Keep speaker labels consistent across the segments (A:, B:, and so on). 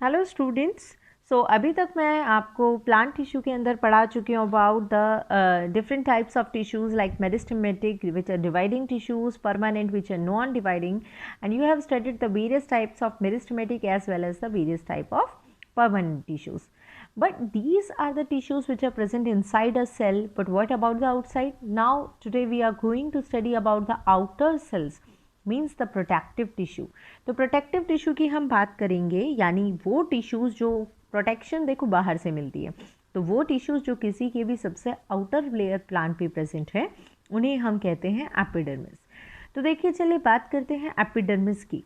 A: Hello students. अभी तक मैं आपको प्लांट टिश्यू के अंदर पढ़ा चुकी हूँ about the different types of tissues like meristematic which are dividing tissues, permanent which are non dividing, and you have studied the various types of meristematic as well as the various type of permanent tissues. But these are the tissues which are present inside a cell. But what about the outside? Now today we are going to study about the outer cells, means the protective tissue. तो protective tissue की हम बात करेंगे, यानी वो tissues जो protection देखो बाहर से मिलती है, तो वो टिश्यूज़ जो किसी के भी सबसे आउटर लेयर प्लांट पे प्रेजेंट है उन्हें हम कहते हैं एपिडर्मिस। तो देखिए चलिए बात करते हैं एपिडर्मिस की।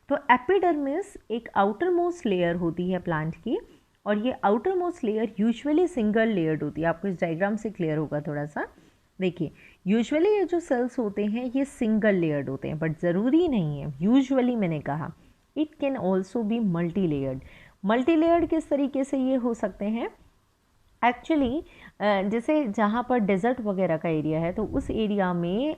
A: तो एपिडर्मिस एक आउटर मोस्ट लेयर होती है प्लांट की, और ये outer most layer usually single layered होती है। आपको इस डायग्राम से क्लियर होगा थोड़ा सा। देखिए यूजुअली ये जो सेल्स होते हैं ये सिंगल लेयर्ड होते हैं, बट ज़रूरी नहीं है। यूजुअली मैंने कहा it can also be multi layered. Multi layered किस तरीके से ये हो सकते हैं? एक्चुअली जैसे जहाँ पर डेजर्ट वगैरह का एरिया है तो उस एरिया में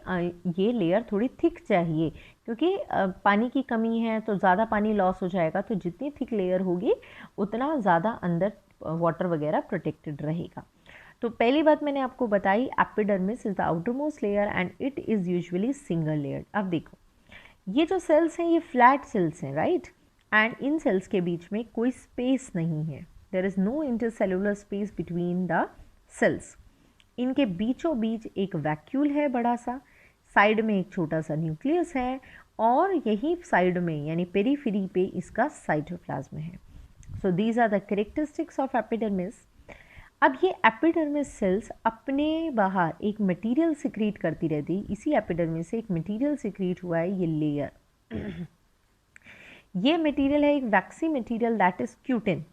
A: ये लेयर थोड़ी थिक चाहिए, क्योंकि पानी की कमी है तो ज़्यादा पानी लॉस हो जाएगा। तो जितनी थिक लेयर होगी उतना ज़्यादा अंदर वाटर वगैरह प्रोटेक्टेड रहेगा। तो पहली बात मैंने आपको बताई, epidermis is the outer most layer and it is usually single layer. अब देखो ये जो सेल्स हैं ये फ्लैट सेल्स हैं, राइट, एंड इन सेल्स के बीच में कोई स्पेस नहीं है। There is no intercellular space between the cells. इनके बीचों बीच एक वैक्यूल है बड़ा सा, साइड में एक छोटा सा न्यूक्लियस है, और यही साइड में यानी पेरीफेरी पे इसका साइटोप्लाज्म है। So these are the characteristics of epidermis. अब ये एपिडर्मिस सेल्स अपने बाहर एक मटेरियल सिक्रीट करती रहती। इसी एपिडर्मिस से एक मटेरियल सिक्रीट हुआ है, ये लेयर। ये मटेरियल है एक waxy material, that is cutin.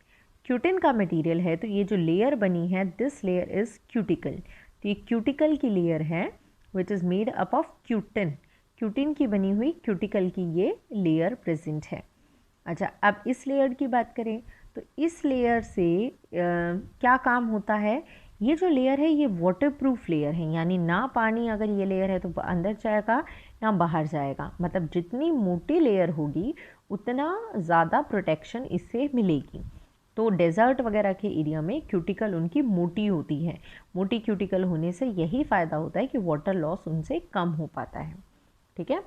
A: Cutin का मटेरियल है, तो ये जो लेयर बनी है दिस लेयर इज क्यूटिकल। तो ये क्यूटिकल की लेयर है which is made up of cutin. Cutin की बनी हुई क्यूटिकल की ये लेयर प्रेजेंट है। अच्छा, अब इस लेयर की बात करें तो इस लेयर से क्या काम होता है? ये जो लेयर है ये वाटर प्रूफ लेयर है, यानी ना पानी अगर ये लेयर है तो अंदर जाएगा ना बाहर जाएगा। मतलब जितनी मोटी लेयर होगी उतना ज़्यादा प्रोटेक्शन इससे मिलेगी। तो डेजर्ट वगैरह के एरिया में क्यूटिकल उनकी मोटी होती है। मोटी क्यूटिकल होने से यही फ़ायदा होता है कि वाटर लॉस उनसे कम हो पाता है। ठीक है,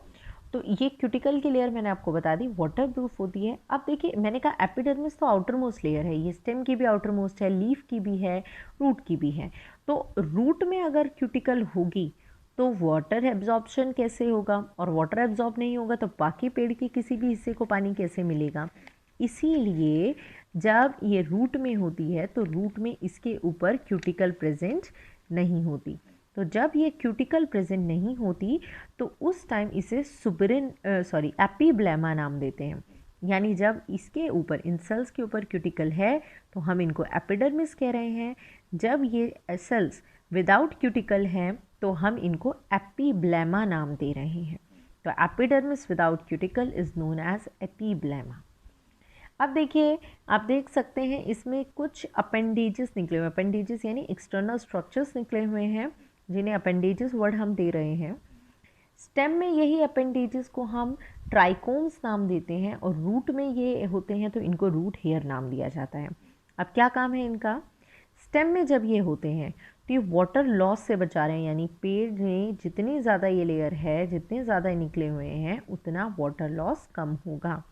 A: तो ये क्यूटिकल की लेयर मैंने आपको बता दी वाटर प्रूफ होती है। अब देखिए मैंने कहा एपिडर्मिस तो आउटर मोस्ट लेयर है, ये स्टेम की भी आउटर मोस्ट है, लीफ की भी है, रूट की भी है। तो रूट में अगर क्यूटिकल होगी तो वाटर एब्जॉर्प्शन कैसे होगा, और वाटर एब्जॉर्ब नहीं होगा तो बाकी पेड़ के किसी भी हिस्से को पानी कैसे मिलेगा? इसीलिए जब ये रूट में होती है तो रूट में इसके ऊपर क्यूटिकल प्रेजेंट नहीं होती। तो जब ये क्यूटिकल प्रेजेंट नहीं होती तो उस टाइम इसे सुबरिन एपीब्लेमा नाम देते हैं। यानी जब इसके ऊपर इन सेल्स के ऊपर क्यूटिकल है तो हम इनको एपिडर्मिस कह रहे हैं। जब ये सेल्स विदाउट क्यूटिकल हैं तो हम इनको एपीब्लेमा नाम दे रहे हैं। तो epidermis without cuticle is known as epiblema. अब देखिए आप देख सकते हैं इसमें कुछ अपेंडेजेस निकले हुए, अपेंडेजेस यानी एक्सटर्नल स्ट्रक्चर्स निकले हुए हैं जिन्हें अपेंडेजेस वर्ड हम दे रहे हैं। स्टेम में यही अपेंडेजेस को हम ट्राइकोम्स नाम देते हैं, और रूट में ये होते हैं तो इनको रूट हेयर नाम दिया जाता है। अब क्या काम है इनका? स्टेम में जब ये होते हैं तो ये वाटर लॉस से बचा रहे हैं, यानी पेड़ में जितनी ज़्यादा ये लेयर है, जितने ज़्यादा निकले हुए हैं उतना वाटर लॉस कम होगा।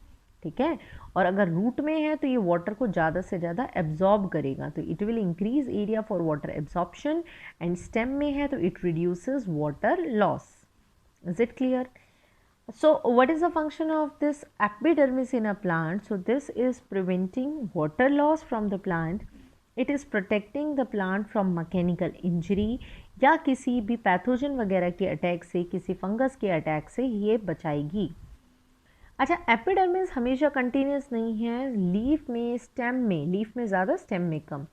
A: ठीक है, और अगर रूट में है तो ये वाटर को ज़्यादा से ज़्यादा एब्जॉर्ब करेगा, तो it will increase area for water absorption. And stem में है तो it reduces water loss. Is it clear? So what is the function of this epidermis in a plant? So this is preventing water loss from the plant. It is protecting the plant from mechanical injury या किसी भी pathogen वगैरह के attack से, किसी fungus के attack से ये बचाएगी। अच्छा, एपिडर्मिस हमेशा कंटिन्यूस नहीं है। लीफ में, स्टेम में, लीफ में ज़्यादा स्टेम में कम,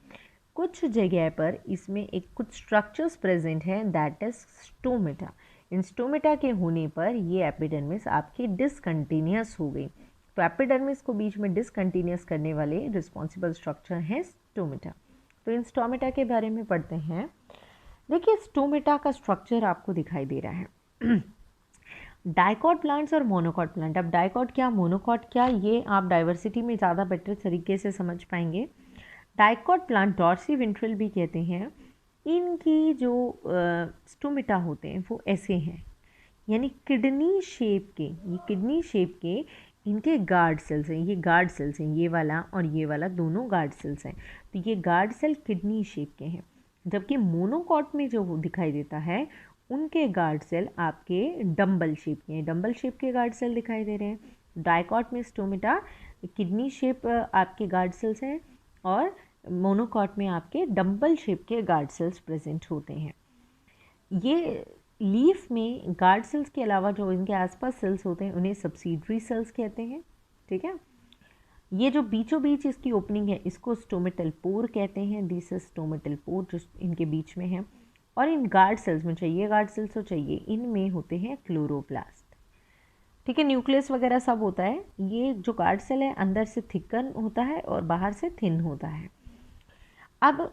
A: कुछ जगह पर इसमें एक कुछ स्ट्रक्चर्स प्रेजेंट हैं, that is stomata. In stomata के होने पर ये एपिडर्मिस आपकी डिसकंटिन्यूस हो गई। तो एपिडर्मिस को बीच में डिसकंटिन्यूस करने वाले रिस्पॉन्सिबल स्ट्रक्चर हैं स्टोमेटा। तो इन स्टोमेटा के बारे में पढ़ते हैं। देखिए स्टोमेटा का स्ट्रक्चर आपको दिखाई दे रहा है। डाइकॉट प्लांट्स और मोनोकॉट प्लांट। अब डाइकॉट क्या मोनोकॉट क्या, ये आप डाइवर्सिटी में ज़्यादा बेटर तरीके से समझ पाएंगे। डाइकॉट प्लांट डॉर्सी वेंट्रल भी कहते हैं, इनकी जो स्टोमेटा होते हैं वो ऐसे हैं, यानी किडनी शेप के, ये किडनी शेप के इनके गार्ड सेल्स हैं, ये गार्ड सेल्स हैं, ये वाला और ये वाला दोनों गार्ड सेल्स हैं। तो ये गार्ड सेल किडनी शेप के हैं, जबकि मोनोकॉट में जो दिखाई देता है उनके गार्ड सेल आपके डम्बल शेप के हैं, डम्बल शेप के गार्ड सेल दिखाई दे रहे हैं। डाइकॉट में स्टोमेटा किडनी शेप आपके गार्ड सेल्स हैं और मोनोकॉट में आपके डम्बल शेप के गार्ड सेल्स प्रेजेंट होते हैं। ये लीफ में गार्ड सेल्स के अलावा जो इनके आसपास सेल्स होते हैं उन्हें सब्सिडरी सेल्स कहते हैं, ठीक है। ये जो बीचों बीच इसकी ओपनिंग है इसको स्टोमेटल पोर कहते हैं, दिस इज स्टोमेटल पोर जो इनके बीच में है। और इन गार्ड सेल्स में, चाहिए गार्ड सेल्स तो चाहिए, इनमें होते हैं क्लोरोप्लास्ट, ठीक है। न्यूक्लियस वगैरह सब होता है। ये जो गार्ड सेल है अंदर से थिकन होता है और बाहर से थिन होता है। अब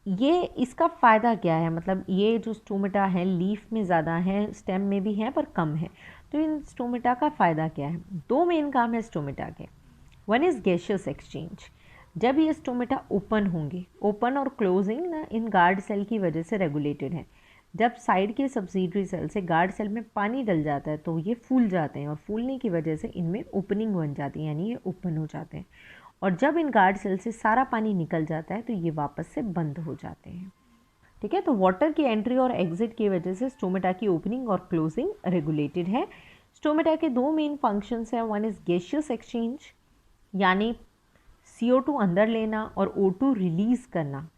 A: ये इसका फ़ायदा क्या है, मतलब ये जो स्टोमेटा है लीफ में ज़्यादा है, स्टेम में भी है पर कम है, तो इन स्टोमेटा का फ़ायदा क्या है। दो मेन काम है स्टोमेटा के। वन इज़ गैसियस एक्सचेंज, जब ये स्टोमेटा ओपन होंगे, ओपन और क्लोजिंग ना इन गार्ड सेल की वजह से रेगुलेटेड है। जब साइड के सब्सिडरी सेल से गार्ड सेल में पानी डल जाता है तो ये फूल जाते हैं और फूलने की वजह से इनमें ओपनिंग बन जाती है, यानी ये ओपन हो जाते हैं। और जब इन गार्ड सेल से सारा पानी निकल जाता है तो ये वापस से बंद हो जाते हैं, ठीक है। तो वाटर की एंट्री और एग्जिट की वजह से स्टोमेटा की ओपनिंग और क्लोजिंग रेगुलेटेड है। स्टोमेटा के दो मेन फंक्शंस हैं, वन इज़ गैसियस एक्सचेंज, यानी CO2 अंदर लेना और O2 रिलीज़ करना।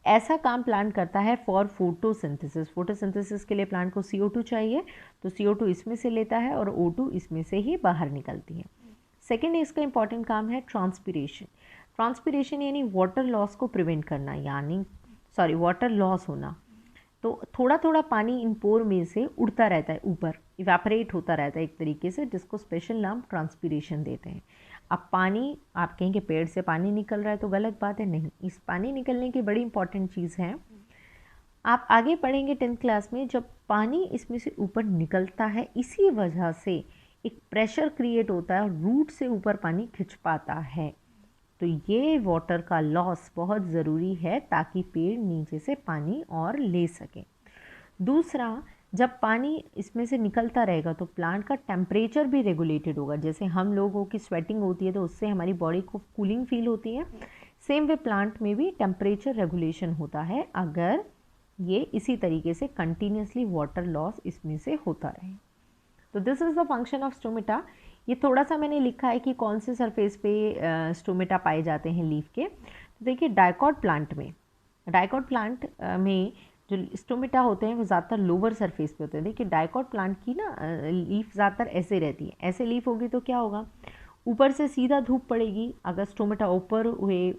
A: ऐसा काम प्लांट करता है फॉर फोटोसिंथेसिस। फोटोसिंथेसिस के लिए प्लांट को CO2 चाहिए, तो CO2 इसमें से लेता है और O2 इसमें से ही बाहर निकलती है। सेकेंड इसका इंपॉर्टेंट काम है ट्रांसपिरेशन। ट्रांसपिरेशन यानी वाटर लॉस को प्रिवेंट करना, यानी वाटर लॉस होना। तो थोड़ा थोड़ा पानी इन पोर में से उड़ता रहता है ऊपर, इवेपोरेट होता रहता है एक तरीके से, जिसको स्पेशल नाम ट्रांसपिरेशन देते हैं। अब पानी, आप कहेंगे पेड़ से पानी निकल रहा है तो गलत बात है, नहीं, इस पानी निकलने की बड़ी इंपॉर्टेंट चीज़ है। आप आगे पढ़ेंगे 10th क्लास में, जब पानी इसमें से ऊपर निकलता है इसी वजह से एक प्रेशर क्रिएट होता है और रूट से ऊपर पानी खिंच पाता है। तो ये वाटर का लॉस बहुत ज़रूरी है ताकि पेड़ नीचे से पानी और ले सके। दूसरा, जब पानी इसमें से निकलता रहेगा तो प्लांट का टेम्परेचर भी रेगुलेटेड होगा। जैसे हम लोगों की स्वेटिंग होती है तो उससे हमारी बॉडी को कूलिंग फील होती है, सेम वे प्लांट में भी टेम्परेचर रेगुलेशन होता है अगर ये इसी तरीके से कंटिन्यूसली वाटर लॉस इसमें से होता रहे। तो this is the function of stomata. ये थोड़ा सा मैंने लिखा है कि कौन से सरफेस पे स्टोमेटा पाए जाते हैं लीफ के। तो देखिए डाइकॉट प्लांट में जो स्टोमेटा होते हैं वो ज़्यादातर लोअर सरफेस पे होते हैं। देखिए डाइकॉट प्लांट की ना लीफ ज़्यादातर ऐसे रहती है, ऐसे लीफ होगी तो क्या होगा, ऊपर से सीधा धूप पड़ेगी। अगर स्टोमेटा ऊपर हुए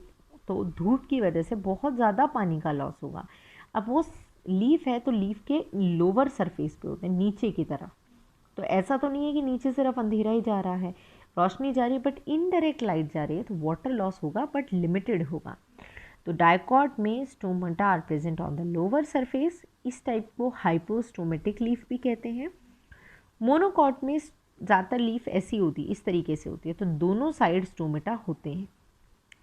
A: तो धूप की वजह से बहुत ज़्यादा पानी का लॉस होगा। अब वो लीफ है तो लीफ के लोअर सरफेस पे होते हैं, नीचे की तरफ। तो ऐसा तो नहीं है कि नीचे सिर्फ अंधेरा ही जा रहा है, रोशनी जा रही है बट इनडायरेक्ट लाइट जा रही है, तो वाटर लॉस होगा बट लिमिटेड होगा। तो डाइकॉट में stomata are present on the lower surface, इस टाइप को हाइपोस्टोमेटिक लीफ भी कहते हैं। मोनोकॉट में ज़्यादातर लीफ ऐसी होती है, इस तरीके से होती है, तो दोनों साइड स्टोमेटा होते हैं।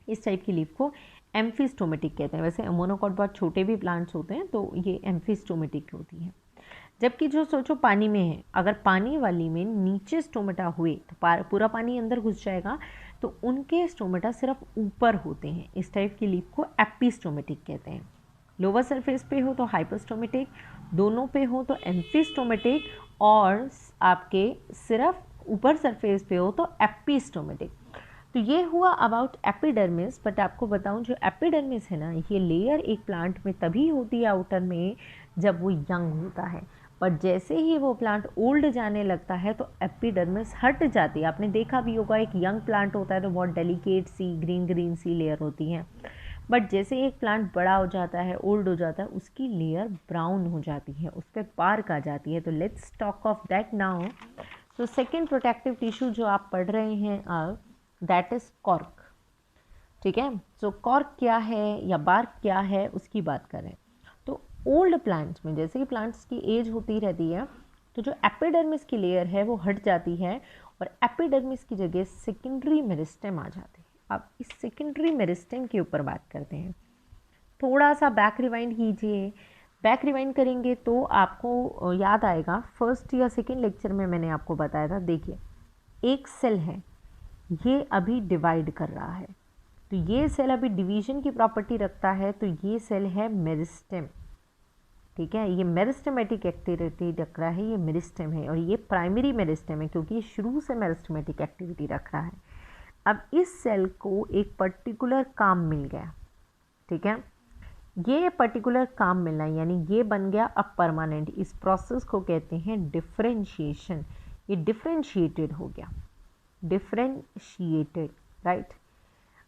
A: इस टाइप की लीफ को एम्फीस्टोमेटिक कहते हैं। वैसे मोनोकॉट बहुत छोटे भी प्लांट्स होते हैं तो ये एम्फीस्टोमेटिक होती है। जबकि जो सोचो पानी में है, अगर पानी वाली में नीचे स्टोमेटा हुए तो पूरा पानी अंदर घुस जाएगा, तो उनके स्टोमेटा सिर्फ ऊपर होते हैं। इस टाइप की लीफ को एपिस्टोमेटिक कहते हैं। लोअर सरफेस पे हो तो हाइपोस्टोमेटिक, दोनों पे हो तो एम्फीस्टोमेटिक, और आपके सिर्फ ऊपर सरफेस पे हो तो एपिस्टोमेटिक। तो ये हुआ अबाउट एपिडर्मिस। बट आपको बताऊं, जो एपिडर्मिस है ना, ये लेयर एक प्लांट में तभी होती है आउटर में जब वो यंग होता है, पर जैसे ही वो प्लांट ओल्ड जाने लगता है तो एपिडर्मिस हट जाती है। आपने देखा भी होगा, एक यंग प्लांट होता है तो बहुत डेलिकेट सी ग्रीन ग्रीन सी लेयर होती है, बट जैसे एक प्लांट बड़ा हो जाता है, ओल्ड हो जाता है, उसकी लेयर ब्राउन हो जाती है, उस पर पार्क आ जाती है। तो let's talk of that now. So second protective tissue जो आप पढ़ रहे हैं अब, दैट इज़ कॉर्क, ठीक है। सो कॉर्क क्या है या बार्क क्या है उसकी बात करें तो ओल्ड प्लांट्स में, जैसे कि प्लांट्स की एज होती रहती है, तो जो एपिडर्मिस की लेयर है वो हट जाती है और एपिडर्मिस की जगह सेकेंडरी मेरिस्टेम आ जाते हैं। अब इस सेकेंडरी मेरिस्टेम के ऊपर बात करते हैं। थोड़ा सा बैक रिवाइंड कीजिए। बैक रिवाइंड करेंगे तो आपको याद आएगा, फर्स्ट या सेकेंड लेक्चर में मैंने आपको बताया था। देखिए, एक सेल है, ये अभी डिवाइड कर रहा है, तो ये सेल अभी डिवीजन की प्रॉपर्टी रखता है, तो ये सेल है मेरिस्टेम। ठीक है, ये मेरिस्टेमेटिक एक्टिविटी रख रहा है, ये मेरिस्टेम है, और ये प्राइमरी मेरिस्टेम है क्योंकि ये शुरू से मेरिस्टेमेटिक एक्टिविटी रख रहा है। अब इस सेल को एक पर्टिकुलर काम मिल गया। ठीक है, ये पर्टिकुलर काम मिलना यानी ये बन गया अब परमानेंट। इस प्रोसेस को कहते हैं डिफरेंशिएशन। ये डिफरेंशिएटेड हो गया, डिफरेंशिएटेड, राइट।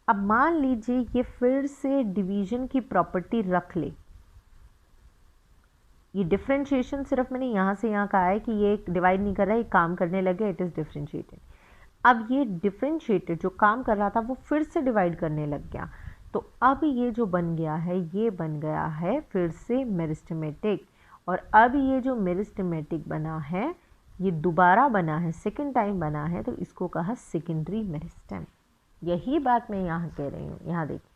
A: अब मान लीजिए ये फिर से डिवीजन की प्रॉपर्टी रख ले। ये डिफरेंशिएशन सिर्फ मैंने यहाँ से यहाँ कहा है कि ये डिवाइड नहीं कर रहा है, ये काम करने लगे, इट इज़ डिफरेंशिएटेड। अब ये डिफरेंशिएटेड जो काम कर रहा था वो फिर से डिवाइड करने लग गया, तो अब ये जो बन गया है ये बन गया है फिर से मेरिस्टेमेटिक। और अब ये जो मेरिस्टेमेटिक बना है ये दोबारा बना है, सेकेंड टाइम बना है, तो इसको कहा सेकेंडरी मेरिस्टेम। यही बात मैं यहाँ कह रही हूँ। यहाँ देखिए,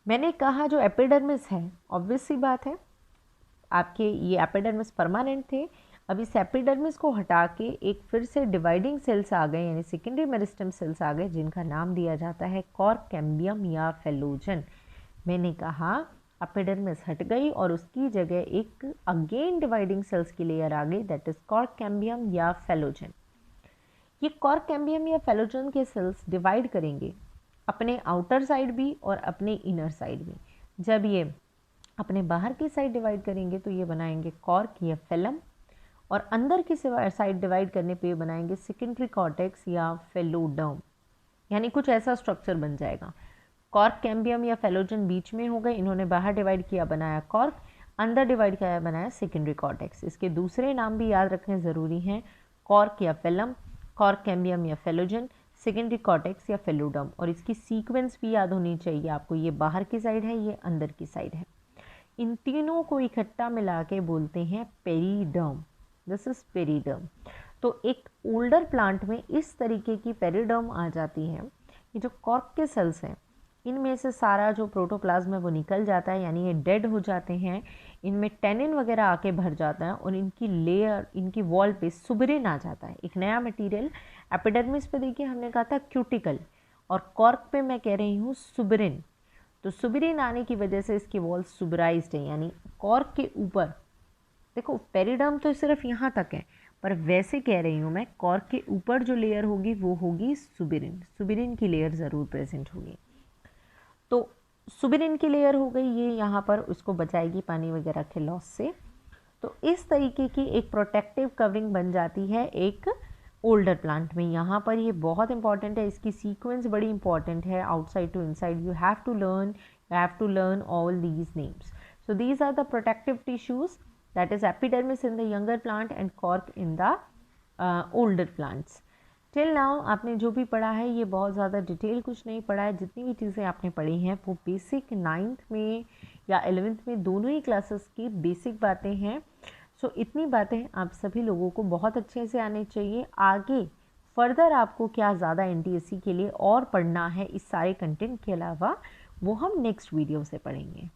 A: मैंने कहा जो एपिडर्मिस है, ऑब्वियस सी बात है आपके ये एपिडर्मिस परमानेंट थे। अब इस एपिडर्मिस को हटा के एक फिर से डिवाइडिंग सेल्स आ गए, यानी सेकेंडरी मेरिस्टेम सेल्स आ गए, जिनका नाम दिया जाता है कॉर्क कैम्बियम या फेलोजन। मैंने कहा एपिडर्मिस हट गई और उसकी जगह एक अगेन डिवाइडिंग सेल्स की लेयर आ गई, दैट इज कॉर्क कैम्बियम या फेलोजन। ये कॉर्क कैम्बियम या फेलोजन के सेल्स डिवाइड करेंगे अपने आउटर साइड भी और अपने इनर साइड भी। जब ये अपने बाहर की साइड डिवाइड करेंगे तो ये बनाएंगे कॉर्क या फेलम, और अंदर की साइड डिवाइड करने पे बनाएंगे सेकेंडरी कॉर्टेक्स या फेलोडर्म, यानी कुछ ऐसा स्ट्रक्चर बन जाएगा। कॉर्क कैम्बियम या फेलोजन बीच में हो गए, इन्होंने बाहर डिवाइड किया बनाया कॉर्क, अंदर डिवाइड किया बनाया सेकेंडरी कॉर्टेक्स। इसके दूसरे नाम भी याद रखने ज़रूरी हैं, कॉर्क या फेलम, कॉर्क कैम्बियम या फेलोजन, सेकेंडरी कॉर्टेक्स या फेलोडर्म। और इसकी सीक्वेंस भी याद होनी चाहिए आपको, ये बाहर की साइड है, ये अंदर की साइड है। इन तीनों को इकट्ठा मिला के बोलते हैं पेरिडर्म। This is periderm. तो एक ओल्डर प्लांट में इस तरीके की पेरिडर्म आ जाती है। ये जो कॉर्क के सेल्स हैं, इनमें से सारा जो प्रोटोप्लाज्म है वो निकल जाता है, यानी ये डेड हो जाते हैं। इनमें टेनिन वगैरह आके भर जाता है और इनकी लेयर, इनकी वॉल पे सुबरिन आ जाता है, एक नया मटेरियल। एपिडर्मिस पे देखिए हमने कहा था क्यूटिकल, और कॉर्क पे मैं कह रही हूँ सुबरिन। तो सुबरिन आने की वजह से इसकी वॉल सुबराइज्ड है, यानी कॉर्क के ऊपर देखो पेरिडर्म तो सिर्फ यहाँ तक है, पर वैसे कह रही हूँ मैं, कॉर्क के ऊपर जो लेयर होगी वो होगी सुबरिन। सुबरिन की लेयर ज़रूर प्रेजेंट होगी। तो सुबरिन की लेयर हो गई, ये यहाँ पर उसको बचाएगी पानी वगैरह के लॉस से। तो इस तरीके की एक प्रोटेक्टिव कवरिंग बन जाती है एक ओल्डर प्लांट में। यहाँ पर ये बहुत इंपॉर्टेंट है, इसकी सीक्वेंस बड़ी इंपॉर्टेंट है, outside to inside. You have to learn all these names. So these are the protective tissues, that is epidermis in the younger plant and cork in the older plants. Till now आपने जो भी पढ़ा है ये बहुत ज़्यादा detail कुछ नहीं पढ़ा है। जितनी भी चीज़ें आपने पढ़ी हैं वो बेसिक 9th में या 11th में दोनों ही क्लासेस की बेसिक बातें हैं। सो इतनी बातें आप सभी लोगों को बहुत अच्छे से आनी चाहिए। आगे फर्दर आपको क्या ज़्यादा NTSC के लिए और पढ़ना है इस सारे कंटेंट के अलावा, वो हम नेक्स्ट वीडियो से पढ़ेंगे।